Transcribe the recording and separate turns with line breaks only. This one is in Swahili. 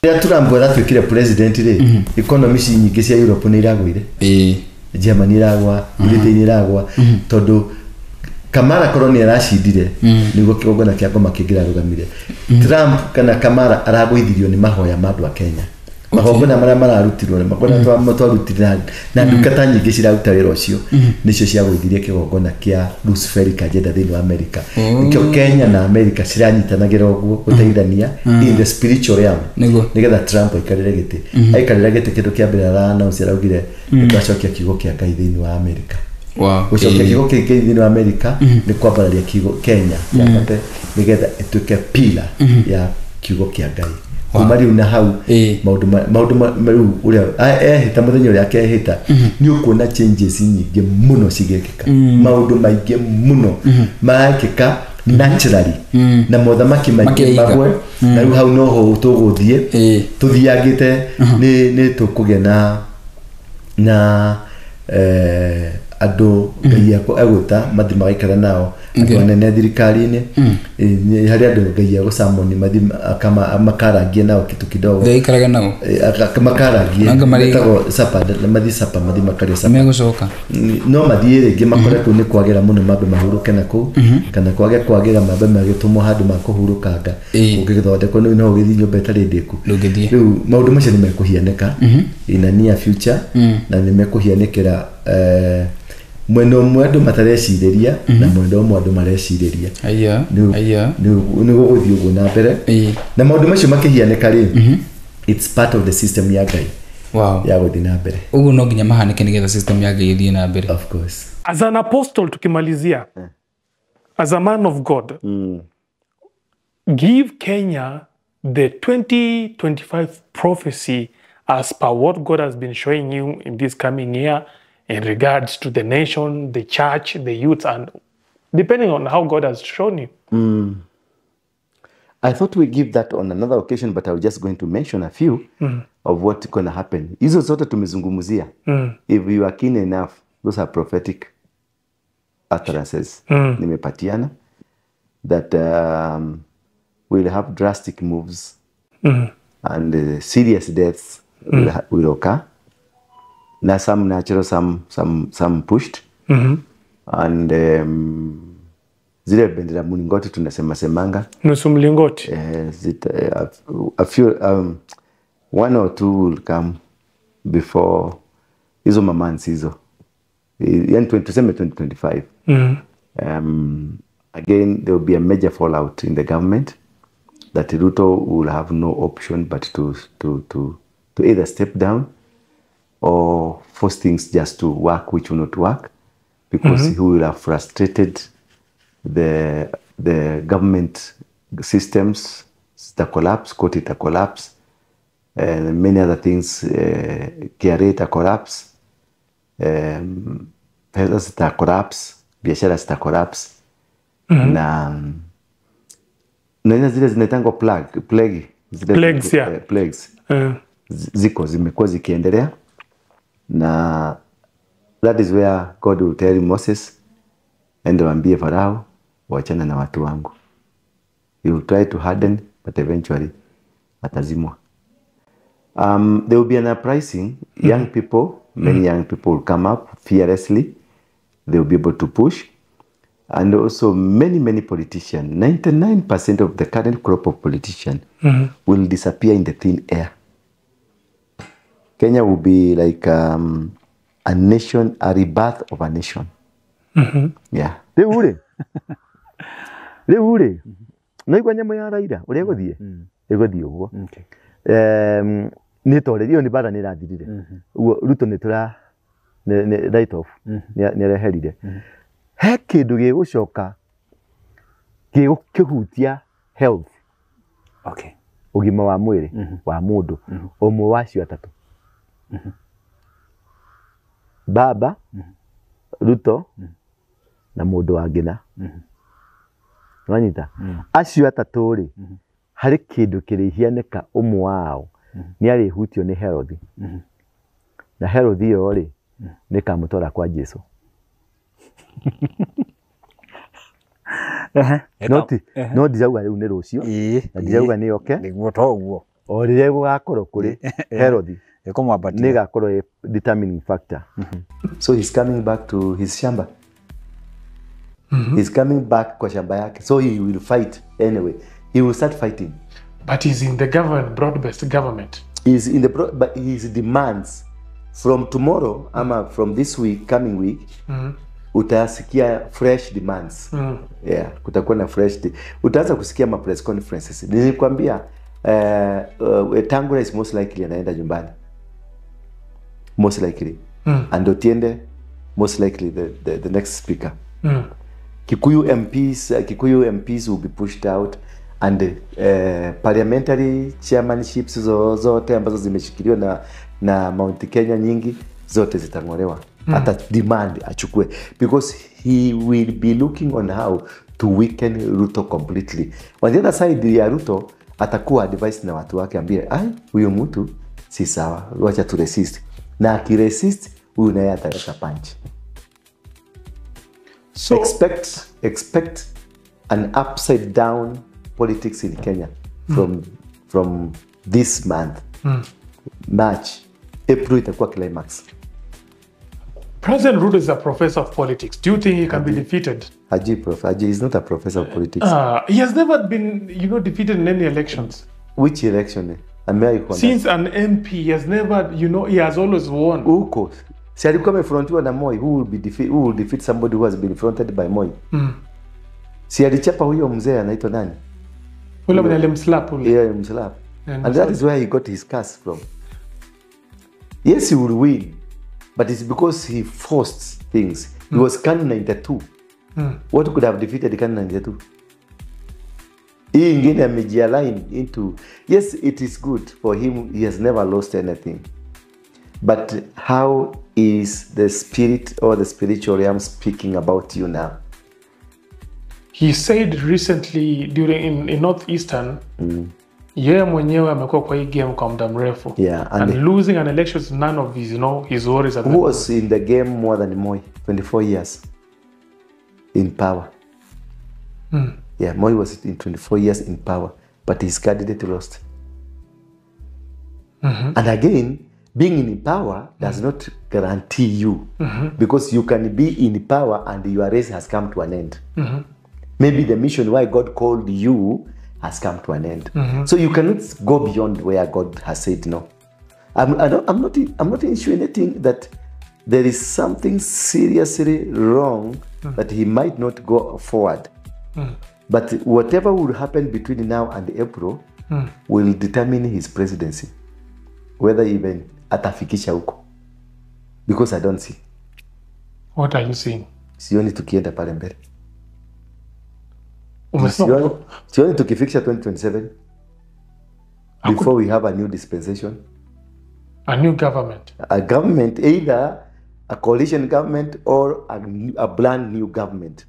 ya Trump aratwikire president ri economy nyingi cia Europe ni iragwire Germany iragwa Britain iragwa tondu Kamara koroni arashindire niguo kigongona kia ngoma kingira rugamire Trump kana Kamara aragwithirio ni mahoya mandu a Kenya magongona maria mararutirwo ni magongona twarutira na ndukata nyingi ciraruta wira ucio nicio cia gwithirie kigongona kia Roosevelt agenda thini wa America nikio Kenya na America ciranyitanagira uguo guteithania in the spiritual realm nigetha Trump aikarire giti aikarire giti kindu kia mbere arana uciraugire twacokia kigo kia Ngai thini wa America gucokia kigo kia Ngai thini wa America ni kwambararia kigo Kenya yakate nigetha etuke pillar ya kigo kia Ngai kumari una hau maundu uria ehita muthenya uria akehita ni ukuona changes nyingi muno cigekika maundu maingi muno maikika naturally na mothamaki maingi magwe na riu hau no ho tuguthie tuthiangite ni tukugia na andu Ngai agwita mathi magaikara nao anene thirikari-ini hari andu Ngai agucamoni mathi kama makaragie nao kitu kidogo
gaikaraga nao
makaragie metagwo sapa mathi sapa mathi makaria sapa
megucoka
no mathi ringi makoretwo ni kwagira muno mambe mahuruke nako kana kwagira mambe magitumo handu makuhurukanga ungigithondekwo no ugithi nyumba itari ndiku riu maundu macio ni mekuhianeka in a near future na ni mekuhianikira mwendo mwandu matarecireria na mwendo mwandu marecireria ni guguthio go na mbere na maundu macio makihianeka ri it's part of the system ya Ngai ya guthii na mbere
ugu no nginya mahanike nigetha system ya Ngai ithii na mbere
of course
as an apostle tukimalizia as a man of God give Kenya the 2025 prophecy as per what God has been showing you in this coming year in regards to the nation, the church, the youth, and depending on how God has shown you.
I thought we give that on another occasion, but I was just going to mention a few of what's going to happen. Hizo zote tumezungumzia. If you are keen enough, those are prophetic utterances. Nimepatiana that we'll have drastic moves and serious deaths will occur. Now some natural, some pushed, and zile bendera mlingoti tunasema semanga
nusu mlingoti
a few one or two will come before hizo months hizo yani 2025 again there will be a major fallout in the government that Ruto will have no option but to either step down or force things just to work which will not work because he will have frustrated the government systems, the collapse, court it a collapse, and many other things, KRA collapse, pesos collapse, biashara zita collapse, na zile zinaitangwa plagues ziko zimekuwa zikiendelea. Na that is where God will tell Moses, ende waambie Farao waachana na watu wangu. He will try to harden but eventually atazimwa. There will be an uprising. Young people, many young people will come up fearlessly. They will be able to push. And also many politicians, 99% of the current crop of politicians will disappear in the thin air. Kenya will be like a nation, a rebirth of a nation. Yeah.
Leure. Naigwa nyamo ya Raila, uri guthie. Iguthie uguo. Ni tore dio ni bara ni rathirire. Uguo Ruto ni tura ni right off. Ni reherire. He kindu gigucoka kihutia health.
Okay.
Ugima wa mwiri wa mundu umwe wacio atatu. Baba Ruto na mundu wangina wanyita acio atatu ri hari kindu kirihianeka umwe wao ni ari hutio ni Herod na Herod yo ri ni kamutora kwa Jesu no ndizauga riu ni rucio na ndizauga ni oke
niguo to guo
o rĩrĩa gũgakorwo kũrĩ Herod
ĩkũmwambatia
nĩ gakorwo determining factor.
So he's coming back to his shamba. He's coming back kwa shamba yake. So he will fight anyway. He will start fighting.
But he's in the government, broad-based government.
He's in the but his demands from tomorrow ama from this week, coming week, utasikia fresh demands. Yeah, kutakuwa na fresh utaanza kusikia ma press conferences. Nilikwambia Wetangula is most likely anaenda nyumbani. Most likely. And Otiende most likely the next speaker. Kikuyu MPs will be pushed out, and parliamentary chairmanships zote ambazo zimeshikiliwa na Mount Kenya nyingi zote zitang'olewa. Hata demand achukue, because he will be looking on how to weaken Ruto completely. On the other side ya Ruto atakuwa advice na watu wake, ambie huyu mtu si sawa, wacha tu resist, na akiresist huyu naye ataleta punch. So expect an upside down politics in Kenya from this month. March, April itakuwa climax.
President Ruto is a professor of politics. Do you think he can be defeated?
Haji is not a professor of politics.
He has never been, defeated in any elections.
Which election?
Since an MP, he has never, he has always won.
Uko. Si alikuwa amefrontiwa na Moi, who will defeat somebody who has been fronted by Moi. Si alichapa huyo mzee anaitwa nani?
Ule mwenye alimslap ule.
Yeah, alimslap. And that is where he got his curse from. Yes, he will win, but it's because he forced things. He was Kanu 92. What could have defeated Kanu 92? Hii ingine amejialign into, yes, it is good for him. He has never lost anything. But how is the spirit or the spiritual realm speaking about you now?
He said recently in Northeastern, yeye mwenyewe amekuwa kwa hii game kwa muda mrefu.
Yeah,
and losing an election is none of his, his worries.
Who was in the game more than Moi? 24 years in power. Yeah, Moi was in 24 years in power, but his candidate lost. And again, being in power does not guarantee you, because you can be in power and your race has come to an end. Maybe the mission why God called you has come to an end. So you cannot go beyond where God has said no. I'm not insinuating that there is something seriously wrong that he might not go forward. But whatever will happen between now and April will determine his presidency, whether even atafikisha huko, because I don't see.
What are you seeing?
Sioni tukienda pale mbele. Sioni tukifikisha 2027 before we have a new dispensation.
A new government.
A government, either a coalition government or a brand new government.